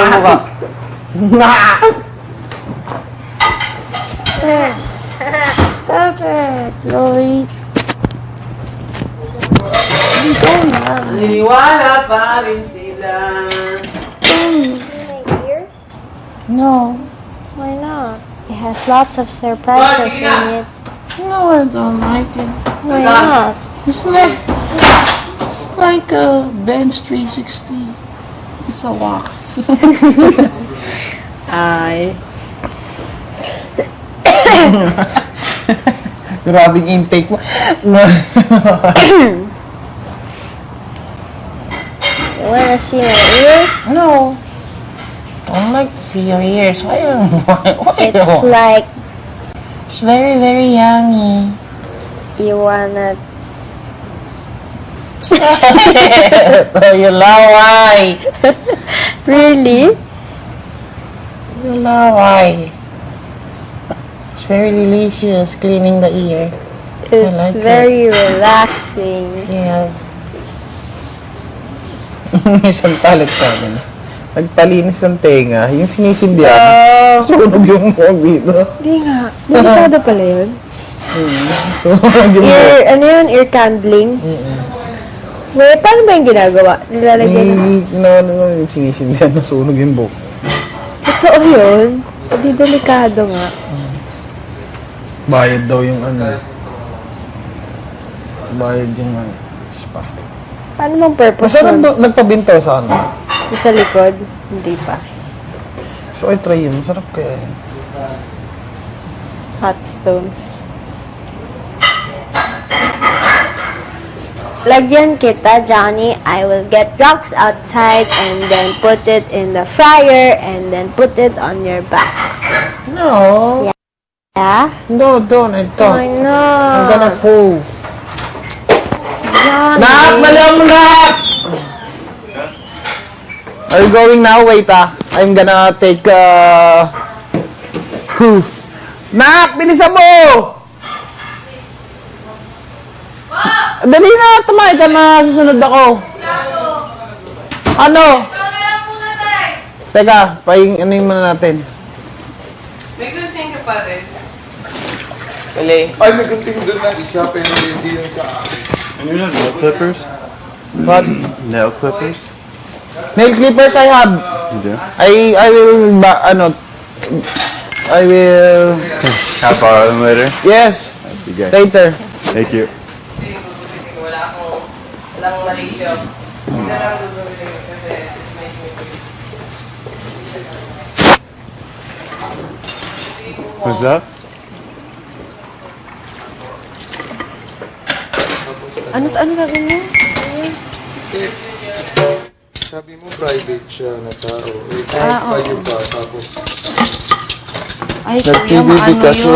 mo ka. Stop it, Chloe. Go na. Naniniwala pa rin sila. Ears? No. Why not? It has lots of surprises in it. No, I don't like it. Why not? It's like a Bench 360. It's a wax. Ay. Grabing intake mo. You wanna see my ears? No. I don't like to see your ears. Why? It's like It's very, very yummy. you wanna. Oh, you laway. Really? You laway. It's very delicious cleaning the ear. It's like it. very relaxing. Yes. Isang talit namin. Nagpalinis ng tenga, yung sinisindihan. Oh, Sunog yung muwag dito. di nga. Delikado pala yun. Sunog yung muwag. Ear, ano yun? Ear candling? Wait, paano ba yung ginagawa? Nilalagyan na. Yung sinisindihan na sunog yung buhok. Totoo yun. Hindi delikado nga. Bayad daw yung ano. Bayad yung ano. Spa. Paano bang purpose Masarap nun? nagpabinto sa ano. Yung sa likod? Hindi pa. So, I try yun. Masarap kaya yun. Hot stones. Lagyan kita, Johnny. I will get rocks outside and then put it in the fryer and then put it on your back. No. Yeah? No, don't. I don't. Why I'm not? gonna pull. Johnny. Nak! Balihan mo, Nak! Are you going now? Wait, I'm gonna take, Nak! Bilisan mo! Dali na! Tumay ka na! Susunod ako. Ano? Teka, ano yung muna natin? May good thing ka pa rin. Dali. Ay, may gunting doon na isa, pero hindi yung sa akin. Ano yun? Nail clippers? What? Nail clippers? Nail clippers I have. Hindi. I will, I will, Can I borrow them later? yes, Sige. later. Thank you. Kasi yung gagawin ko, walang Malaysia. Hindi na lang gagawin ko kasi it's my What's that? Ano sabi mo? Sabi mo, private siya na tao. Eh, Ah, oo. kayo pa, tapos Ay, Nag-PBB kasi